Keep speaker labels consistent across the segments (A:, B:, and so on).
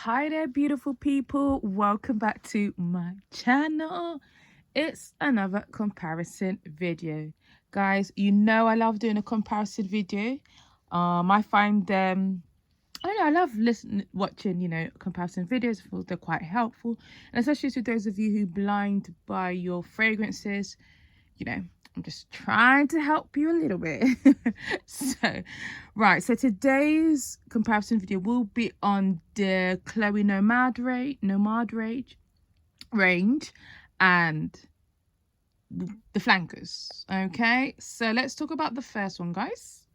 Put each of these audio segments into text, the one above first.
A: Hi there, beautiful people. Welcome back to my channel. It's another comparison video. Guys, you know I love doing a comparison video. I find them I don't know, I love watching, comparison videos. I feel they're quite helpful. And especially to those of you who blind buy your fragrances, I'm just trying to help you a little bit. So today's comparison video will be on the Chloe Nomade range and the flankers. Okay, so let's talk about the first one, guys.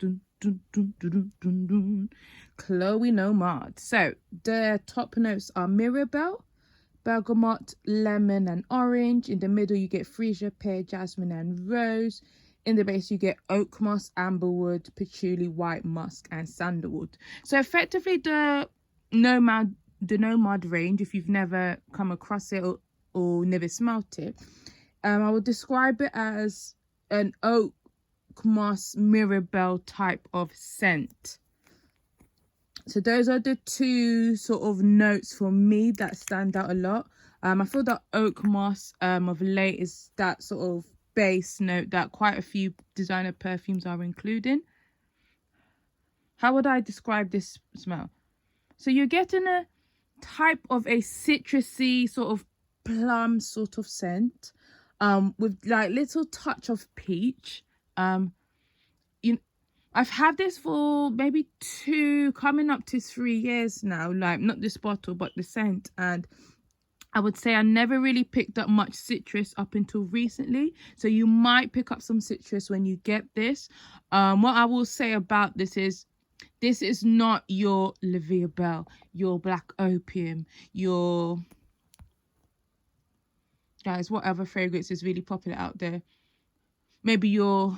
A: Chloe Nomade. So the top notes are Mirabelle, bergamot, lemon and orange. In the middle you get freesia, pear, jasmine and rose. In the base you get oak moss, amberwood, patchouli, white musk and sandalwood. So effectively the Nomade range, if you've never come across it or never smelt it, I would describe it as an oak moss Mirabelle type of scent. So those are the two sort of notes for me that stand out a lot. I feel that oak moss of late is that sort of base note that quite a few designer perfumes are including. How would I describe this smell? So you're getting a type of a citrusy sort of plum sort of scent, with like little touch of peach. I've had this for maybe coming up to 3 years now, like not this bottle, but the scent. And I would say I never really picked up much citrus up until recently. So you might pick up some citrus when you get this. What I will say about this is not your La Vie Belle, your Black Opium, your, guys, whatever fragrance is really popular out there. Maybe your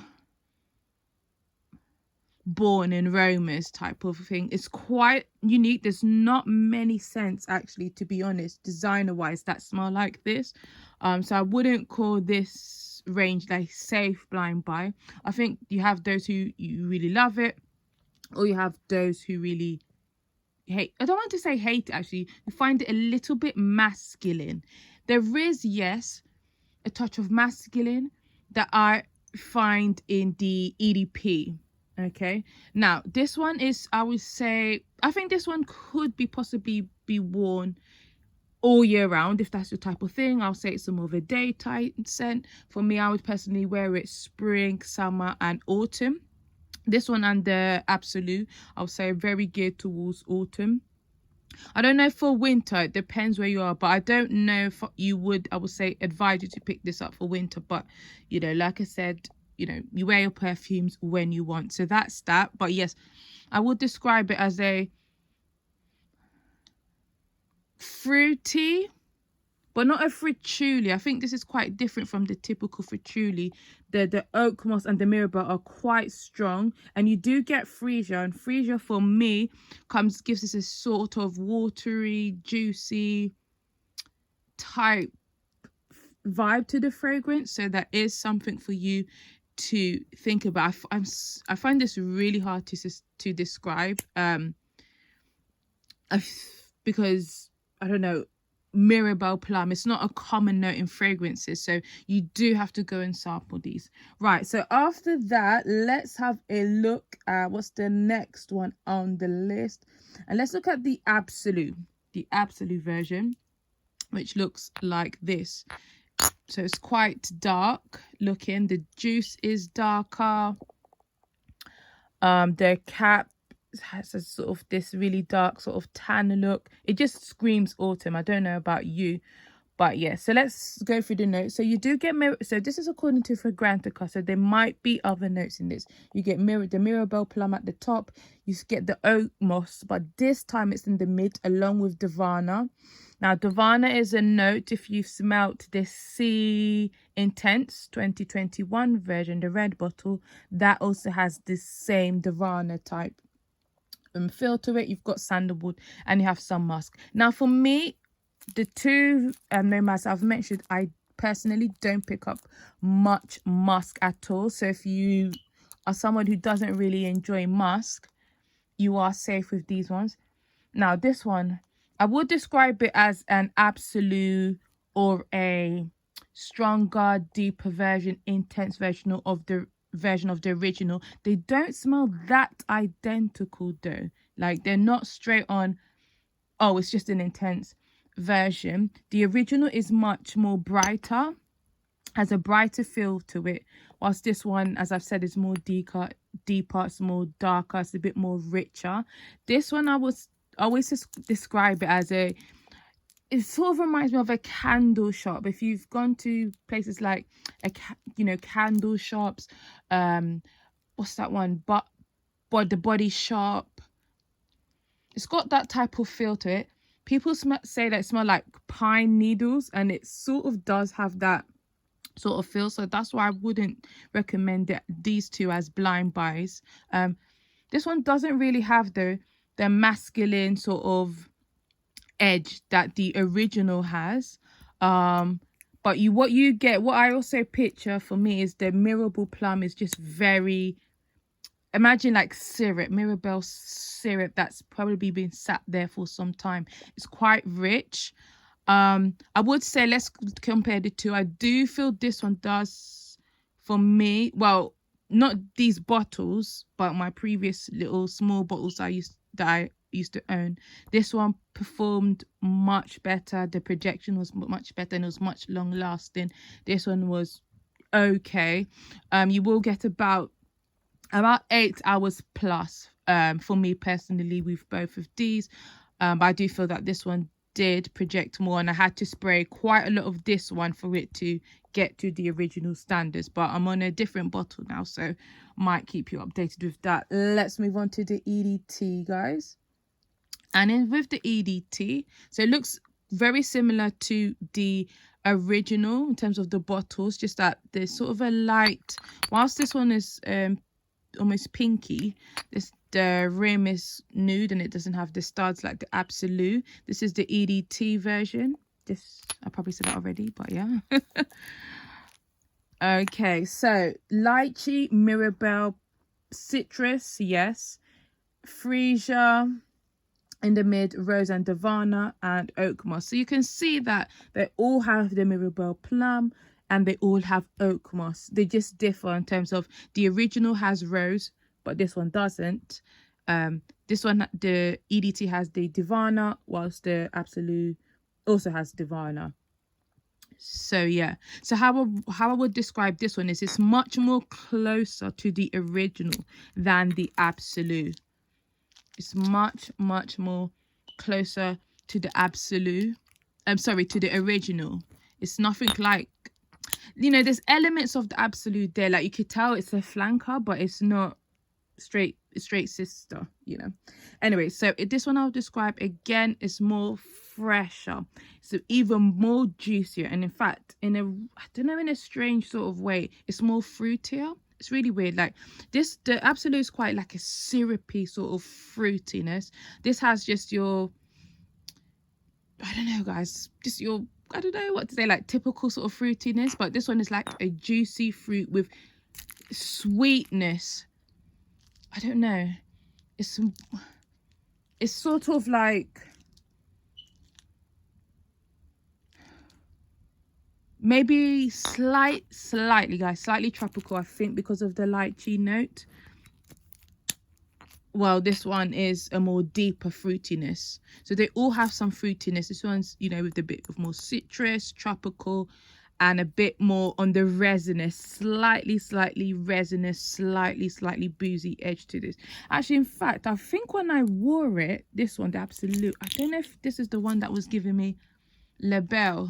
A: Born in Romas type of thing. It's quite unique. There's not many scents, actually, to be honest, designer wise, that smell like this. So I wouldn't call this range like safe blind buy. I think you have those who you really love it, or you have those who really hate. I don't want to say hate, actually. You find it a little bit masculine. There is, yes, a touch of masculine that I find in the EDP. Okay, now this one is, I would say, I think this one could be possibly be worn all year round if that's your type of thing. I'll say it's more of a daytime scent. For me, I would personally wear it spring, summer and autumn. This one and the Absolu, I'll say very geared towards autumn. I don't know for winter, it depends where you are, but I don't know if you would, I would say, advise you to pick this up for winter. But like I said, you wear your perfumes when you want. So that's that. But yes, I would describe it as a fruity, but not a frituli. I think this is quite different from the typical frituli. The oak moss and the Mirabelle are quite strong, and you do get freesia, and freesia for me gives us a sort of watery, juicy type vibe to the fragrance. So that is something for you to think about. I find this really hard to describe, because I don't know, Mirabelle plum, it's not a common note in fragrances, so you do have to go and sample these. Right, so after that, let's have a look at what's the next one on the list, and let's look at the Absolu version, which looks like this. So it's quite dark looking. The juice is darker. The cap has a sort of this really dark sort of tan look. It just screams autumn. I don't know about you, but yeah. So let's go through the notes. So you do get so this is according to Fragrantica. So there might be other notes in this. You get the Mirabelle plum at the top. You get the oak moss, but this time it's in the mid along with Divana. Now, Divana is a note, if you've smelt this Sea Intense 2021 version, the red bottle, that also has this same Divana type feel to it. You've got sandalwood and you have some musk. Now, for me, the two Nomads I've mentioned, I personally don't pick up much musk at all. So if you are someone who doesn't really enjoy musk, you are safe with these ones. Now, this one, I would describe it as an Absolu or a stronger, deeper version, intense version of the original. They don't smell that identical though. Like they're not straight on, oh, it's just an intense version. The original is much more brighter, has a brighter feel to it, whilst this one, as I've said, is more deeper, it's more darker, it's a bit more richer. This one I always just describe it as it sort of reminds me of a candle shop. If you've gone to places like candle shops, what's that one, but the Body Shop, it's got that type of feel to it. People say that it smells like pine needles, and it sort of does have that sort of feel. So that's why I wouldn't recommend these two as blind buys. This one doesn't really have the masculine sort of edge that the original has. But what I also picture for me is the Mirable Plum is just very, imagine like syrup, Mirabelle syrup that's probably been sat there for some time. It's quite rich. I would say let's compare the two. I do feel this one does, for me, well, not these bottles, but my previous little small bottles I used to own. This one performed much better. The projection was much better and it was much long lasting. This one was okay. You will get about 8 hours plus for me personally with both of these. But I do feel that this one did project more, and I had to spray quite a lot of this one for it to get to the original standards. But I'm on a different bottle now, so might keep you updated with that. Let's move on to the EDT, guys. And then with the EDT, so it looks very similar to the original in terms of the bottles, just that there's sort of a light, whilst this one is almost pinky, the rim is nude and it doesn't have the studs like the Absolu. This is the EDT version. I probably said that already, but yeah. Okay, so lychee, Mirabelle, citrus, yes, freesia in the mid, rose and Davana, and oak moss. So you can see that they all have the Mirabelle plum and they all have oak moss. They just differ in terms of the original has rose, but this one doesn't. This one, the EDT has the Divana, whilst the Absolu also has Divana. So yeah, so how I would describe this one is it's much more closer to the original than the Absolu. It's much more closer to the Absolu. To the original. It's nothing like, there's elements of the Absolu there, like you could tell it's a flanker, but it's not straight sister, Anyway, so this one I'll describe again is more fresher, so even more juicier, and in fact, in a strange sort of way, it's more fruitier. It's really weird. Like the Absolu is quite like a syrupy sort of fruitiness. This has just your, I don't know, guys, just your, I don't know what to say, like typical sort of fruitiness, but this one is like a juicy fruit with sweetness. I don't know. It's sort of like maybe slightly, guys, slightly tropical, I think, because of the lychee note. Well, this one is a more deeper fruitiness. So they all have some fruitiness. This one's, with a bit of more citrus, tropical, and a bit more on the resinous, slightly resinous, slightly boozy edge to this. Actually, in fact, I think when I wore it, this one, the Absolu, I don't know if this is the one that was giving me Le Parfum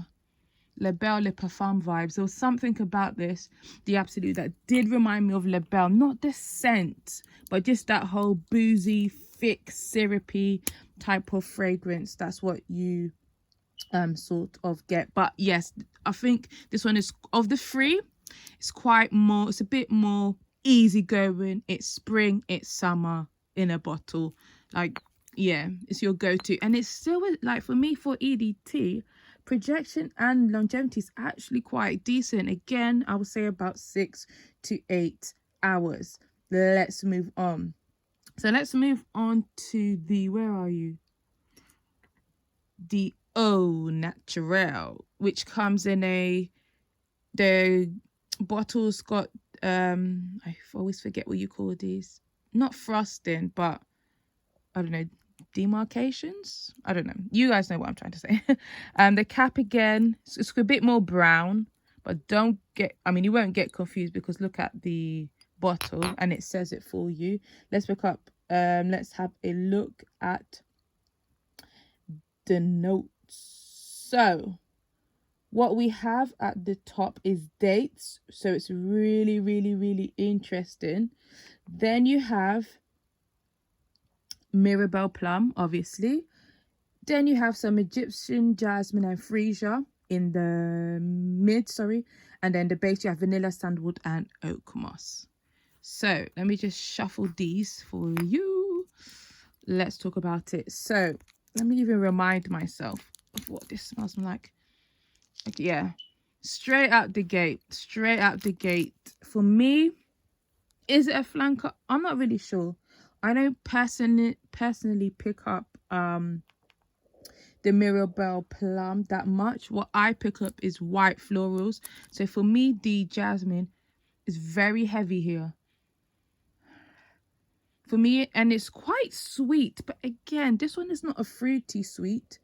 A: vibes. There was something about this, the Absolu, that did remind me of Le Belle. Not the scent, but just that whole boozy, thick, syrupy type of fragrance. That's what you sort of get. But yes, I think this one is, of the three, it's a bit more easygoing. It's spring, it's summer in a bottle. Like, yeah, it's your go-to. And it's still, like, for me, for EDT, projection and longevity is actually quite decent. Again, I would say about 6 to 8 hours. Let's move on. So let's move on to the, where are you? the Eau Naturelle, which comes in the bottle's got, I always forget what you call these. Not frosting, but I don't know, demarcations? I don't know. You guys know what I'm trying to say. The cap again, it's a bit more brown, but don't get, I mean, you won't get confused because look at the bottle and it says it for you. Let's look up, let's have a look at the notes. So what we have at the top is dates, so it's really, really, really interesting. Then you have Mirabelle plum, obviously. Then you have some Egyptian jasmine and freesia in the mid, and then the base you have vanilla, sandalwood, and oak moss. So let me just shuffle these for you. Let's talk about it. So let me even remind myself of what this smells like. Yeah, straight out the gate, for me, is it a flanker? I'm not really sure. I don't personally pick up the Mirabelle plum that much. What I pick up is white florals. So for me, the jasmine is very heavy here for me, and it's quite sweet. But again, this one is not a fruity sweet,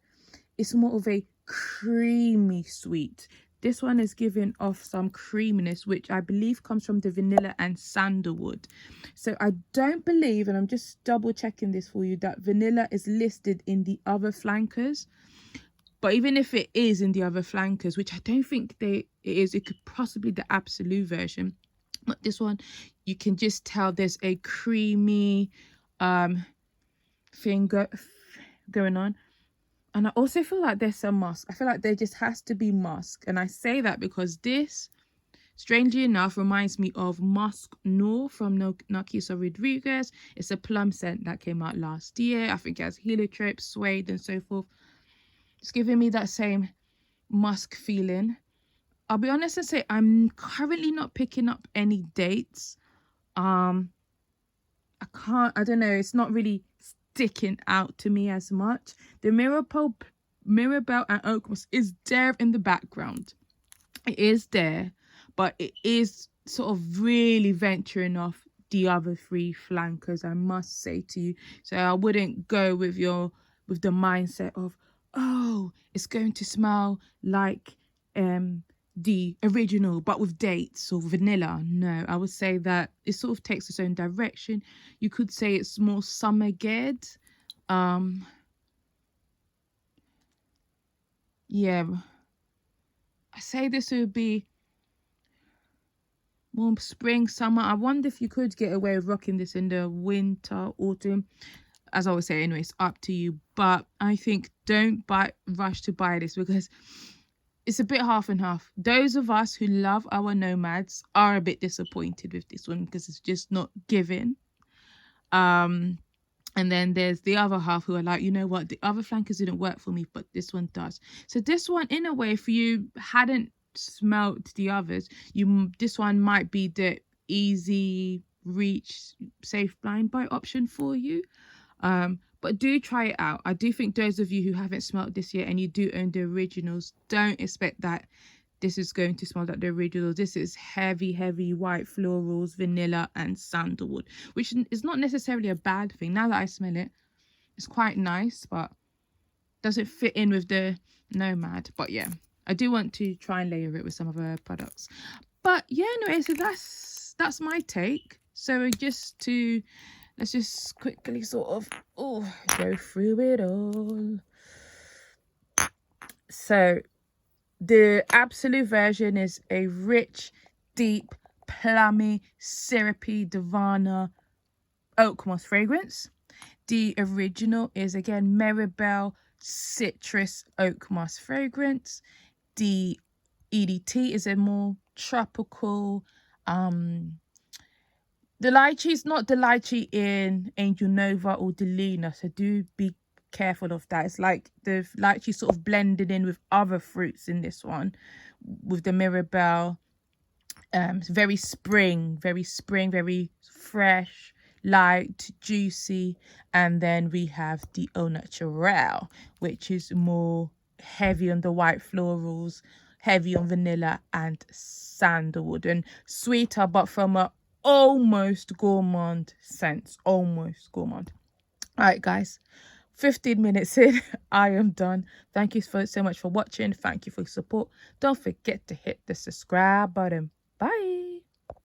A: it's more of a creamy sweet. This one is giving off some creaminess, which I believe comes from the vanilla and sandalwood. So I don't believe, and I'm just double checking this for you, that vanilla is listed in the other flankers. But even if it is in the other flankers, which I don't think it is, it could possibly be the Absolu version. But this one, you can just tell there's a creamy thing going on. And I also feel like there's some musk. I feel like there just has to be musk. And I say that because this, strangely enough, reminds me of Musk Noir from Narciso Rodriguez. It's a plum scent that came out last year. I think it has heliotrope, suede, and so forth. It's giving me that same musk feeling. I'll be honest and say I'm currently not picking up any dates. I don't know. It's not really sticking out to me as much. The Mirabelle and oak moss is there in the background. It is there, but it is sort of really venturing off the other three flankers, I must say to you. So I wouldn't go with the mindset of, oh, it's going to smell like the original but with dates or vanilla. No, I would say that it sort of takes its own direction. You could say it's more summer geared. Yeah, I say this would be more spring, summer. I wonder if you could get away with rocking this in the winter, autumn. As I always say, anyway, it's up to you. But I think don't rush to buy this because it's a bit half and half. Those of us who love our Nomads are a bit disappointed with this one because it's just not giving. And then there's the other half who are like, you know what, the other flankers didn't work for me, but this one does. So this one, in a way, if you hadn't smelt the others, this one might be the easy reach, safe blind buy option for you. But do try it out. I do think those of you who haven't smelt this yet and you do own the originals, don't expect that this is going to smell like the originals. This is heavy white florals, vanilla, and sandalwood, which is not necessarily a bad thing. Now that I smell it, it's quite nice, but doesn't fit in with the Nomad. But yeah, I do want to try and layer it with some other products. But yeah, anyway, so that's my take. So let's just quickly sort of go through it all. So the Absolu version is a rich, deep, plummy, syrupy Divana oak moss fragrance. The original is again Mirabelle citrus oak moss fragrance. The EDT is a more tropical, the lychee is not the lychee in Angel Nova or Delina, so do be careful of that. It's like the lychee sort of blended in with other fruits in this one. With the Mirabelle, it's very spring, very fresh, light, juicy. And then we have the Naturelle, which is more heavy on the white florals, heavy on vanilla and sandalwood, and sweeter, but from a almost gourmand sense. Almost gourmand. All right, guys. 15 minutes in, I am done. Thank you so much for watching. Thank you for your support. Don't forget to hit the subscribe button. Bye.